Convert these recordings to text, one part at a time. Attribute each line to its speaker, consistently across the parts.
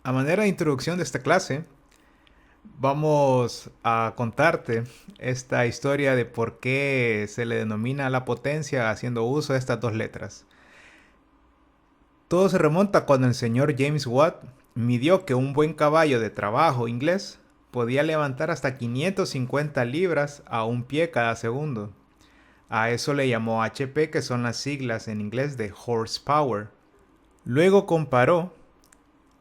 Speaker 1: A manera de introducción de esta clase, vamos a contarte esta historia de por qué se le denomina la potencia haciendo uso de estas dos letras. Todo se remonta cuando el señor James Watt midió que un buen caballo de trabajo inglés podía levantar hasta 550 libras a un pie cada segundo. A eso le llamó HP, que son las siglas en inglés de horsepower. Luego comparó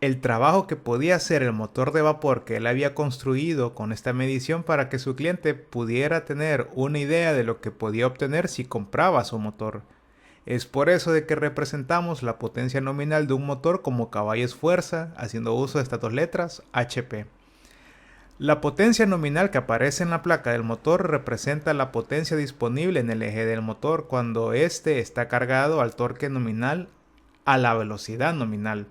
Speaker 1: el trabajo que podía hacer el motor de vapor que él había construido con esta medición para que su cliente pudiera tener una idea de lo que podía obtener si compraba su motor. Es por eso de que representamos la potencia nominal de un motor como caballos fuerza, haciendo uso de estas dos letras, HP. La potencia nominal que aparece en la placa del motor representa la potencia disponible en el eje del motor cuando éste está cargado al torque nominal a la velocidad nominal.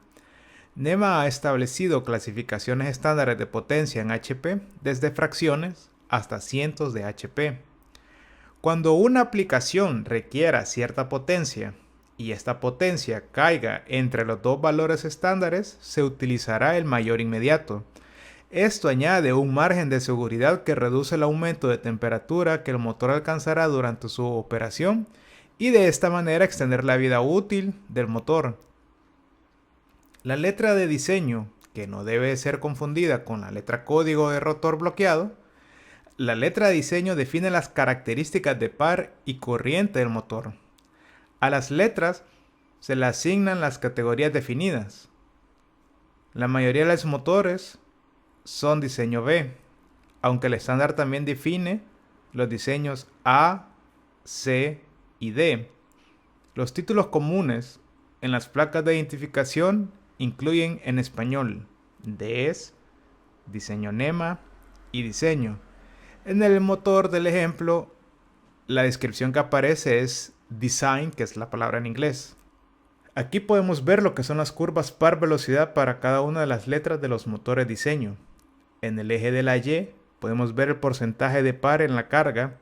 Speaker 1: NEMA ha establecido clasificaciones estándares de potencia en HP desde fracciones hasta cientos de HP. Cuando una aplicación requiera cierta potencia y esta potencia caiga entre los dos valores estándares, se utilizará el mayor inmediato. Esto añade un margen de seguridad que reduce el aumento de temperatura que el motor alcanzará durante su operación y de esta manera extender la vida útil del motor. La letra de diseño, que no debe ser confundida con la letra código de rotor bloqueado, la letra de diseño define las características de par y corriente del motor. A las letras se le asignan las categorías definidas. La mayoría de los motores son diseño B, aunque el estándar también define los diseños A, C y D. Los títulos comunes en las placas de identificación incluyen en español DS, diseño NEMA y diseño. En el motor del ejemplo, la descripción que aparece es design, que es la palabra en inglés. Aquí podemos ver lo que son las curvas par velocidad para cada una de las letras de los motores diseño. En el eje de la Y podemos ver el porcentaje de par en la carga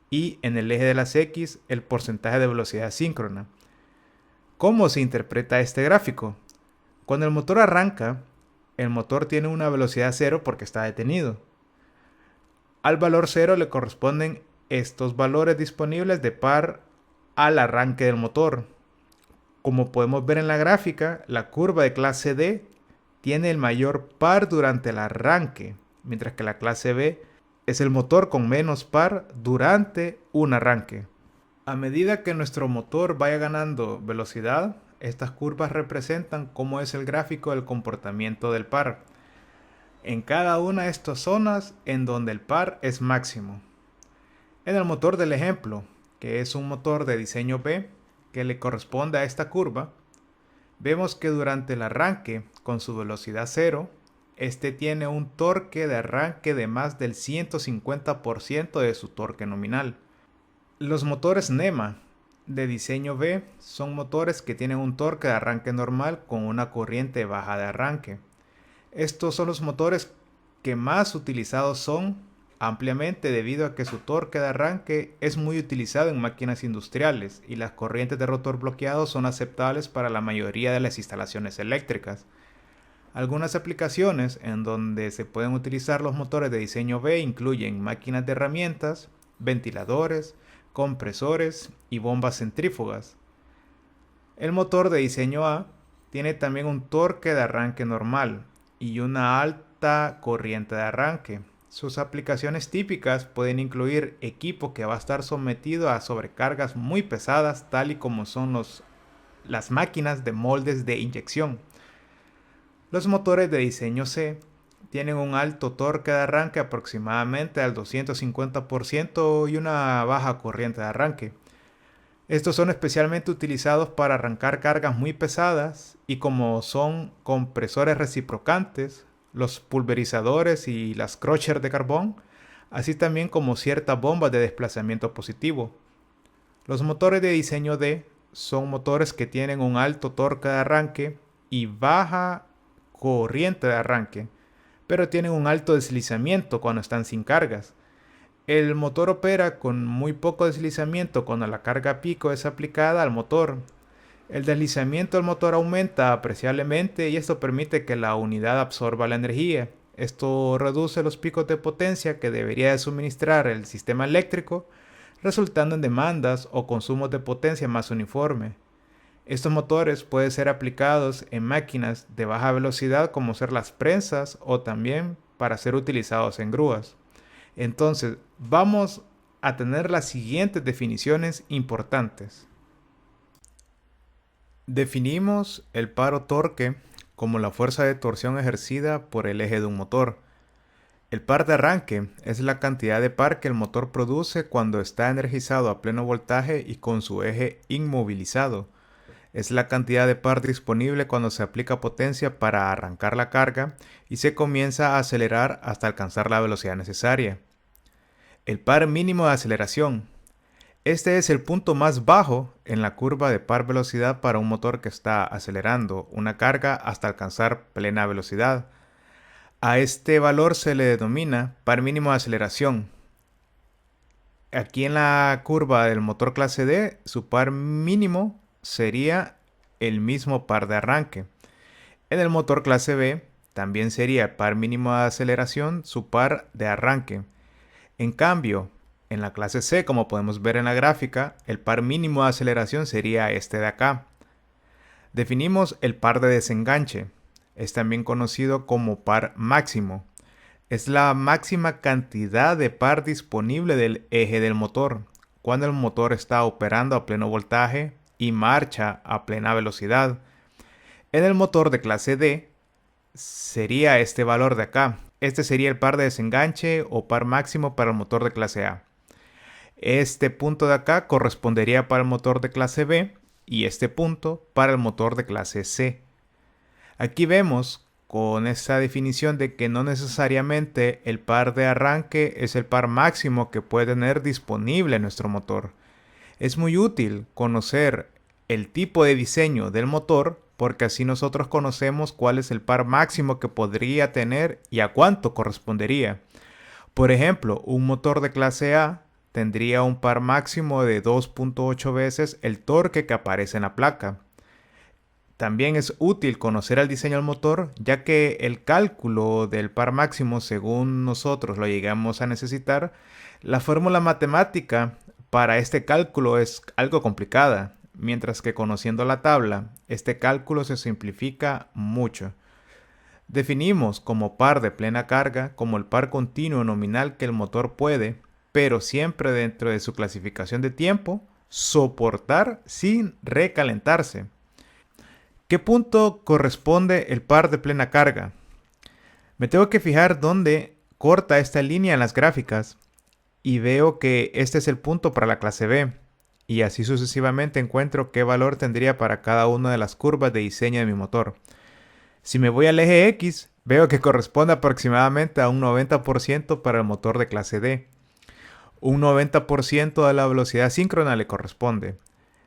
Speaker 1: y en el eje de las X el porcentaje de velocidad síncrona. ¿Cómo se interpreta este gráfico? Cuando el motor arranca, el motor tiene una velocidad cero porque está detenido. Al valor cero le corresponden estos valores disponibles de par al arranque del motor. Como podemos ver en la gráfica, la curva de clase D tiene el mayor par durante el arranque, mientras que la clase B es el motor con menos par durante un arranque. A medida que nuestro motor vaya ganando velocidad, estas curvas representan cómo es el gráfico del comportamiento del par en cada una de estas zonas en donde el par es máximo. En el motor del ejemplo, que es un motor de diseño B que le corresponde a esta curva, vemos que durante el arranque con su velocidad cero, este tiene un torque de arranque de más del 150% de su torque nominal. Los motores NEMA de diseño B son motores que tienen un torque de arranque normal con una corriente baja de arranque. Estos son los motores que más utilizados son ampliamente debido a que su torque de arranque es muy utilizado en máquinas industriales y las corrientes de rotor bloqueado son aceptables para la mayoría de las instalaciones eléctricas. Algunas aplicaciones en donde se pueden utilizar los motores de diseño B incluyen máquinas de herramientas, ventiladores, compresores y bombas centrífugas. El motor de diseño A tiene también un torque de arranque normal y una alta corriente de arranque. Sus aplicaciones típicas pueden incluir equipo que va a estar sometido a sobrecargas muy pesadas, tal y como son las máquinas de moldes de inyección. Los motores de diseño C tienen un alto torque de arranque aproximadamente al 250% y una baja corriente de arranque. Estos son especialmente utilizados para arrancar cargas muy pesadas y como son compresores reciprocantes, los pulverizadores y las crusher de carbón, así también como ciertas bombas de desplazamiento positivo. Los motores de diseño D son motores que tienen un alto torque de arranque y baja corriente de arranque, pero tienen un alto deslizamiento cuando están sin cargas. El motor opera con muy poco deslizamiento cuando la carga pico es aplicada al motor. El deslizamiento del motor aumenta apreciablemente y esto permite que la unidad absorba la energía. Esto reduce los picos de potencia que debería de suministrar el sistema eléctrico, resultando en demandas o consumos de potencia más uniforme. Estos motores pueden ser aplicados en máquinas de baja velocidad como ser las prensas o también para ser utilizados en grúas. Entonces, vamos a tener las siguientes definiciones importantes. Definimos el par o torque como la fuerza de torsión ejercida por el eje de un motor. El par de arranque es la cantidad de par que el motor produce cuando está energizado a pleno voltaje y con su eje inmovilizado. Es la cantidad de par disponible cuando se aplica potencia para arrancar la carga y se comienza a acelerar hasta alcanzar la velocidad necesaria. El par mínimo de aceleración. Este es el punto más bajo en la curva de par velocidad para un motor que está acelerando una carga hasta alcanzar plena velocidad. A este valor se le denomina par mínimo de aceleración. Aquí en la curva del motor clase D, su par mínimo sería el mismo par de arranque. En el motor clase B, también sería el par mínimo de aceleración su par de arranque. En cambio, en la clase C, como podemos ver en la gráfica, el par mínimo de aceleración sería este de acá. Definimos el par de desenganche. Es también conocido como par máximo. Es la máxima cantidad de par disponible del eje del motor, cuando el motor está operando a pleno voltaje y marcha a plena velocidad. En el motor de clase D sería este valor de acá. Este sería el par de desenganche o par máximo para el motor de clase A. Este punto de acá correspondería para el motor de clase B y este punto para el motor de clase C. Aquí vemos con esta definición de que no necesariamente el par de arranque es el par máximo que puede tener disponible nuestro motor. Es muy útil conocer el tipo de diseño del motor porque así nosotros conocemos cuál es el par máximo que podría tener y a cuánto correspondería. Por ejemplo, un motor de clase A tendría un par máximo de 2.8 veces el torque que aparece en la placa. También es útil conocer el diseño del motor, ya que el cálculo del par máximo, según nosotros lo llegamos a necesitar, la fórmula matemática para este cálculo es algo complicada, mientras que conociendo la tabla, este cálculo se simplifica mucho. Definimos como par de plena carga como el par continuo nominal que el motor puede, pero siempre dentro de su clasificación de tiempo, soportar sin recalentarse. ¿Qué punto corresponde el par de plena carga? Me tengo que fijar dónde corta esta línea en las gráficas y veo que este es el punto para la clase B y así sucesivamente encuentro qué valor tendría para cada una de las curvas de diseño de mi motor. Si me voy al eje X, veo que corresponde aproximadamente a un 90% para el motor de clase D. Un 90% de la velocidad síncrona le corresponde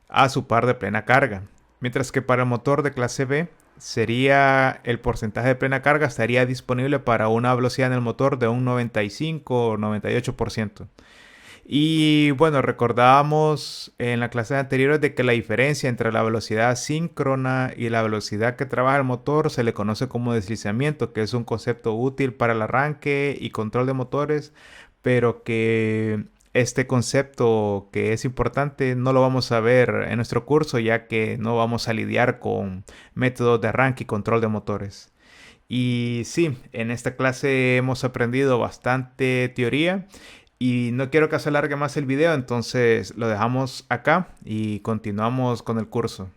Speaker 1: a su par de plena carga, mientras que para el motor de clase B sería el porcentaje de plena carga estaría disponible para una velocidad en el motor de un 95 o 98%. Y bueno, recordábamos en la clase anterior de que la diferencia entre la velocidad síncrona y la velocidad que trabaja el motor se le conoce como deslizamiento, que es un concepto útil para el arranque y control de motores, pero que este concepto que es importante no lo vamos a ver en nuestro curso, ya que no vamos a lidiar con métodos de arranque y control de motores. Y sí, en esta clase hemos aprendido bastante teoría y no quiero que se alargue más el video, entonces lo dejamos acá y continuamos con el curso.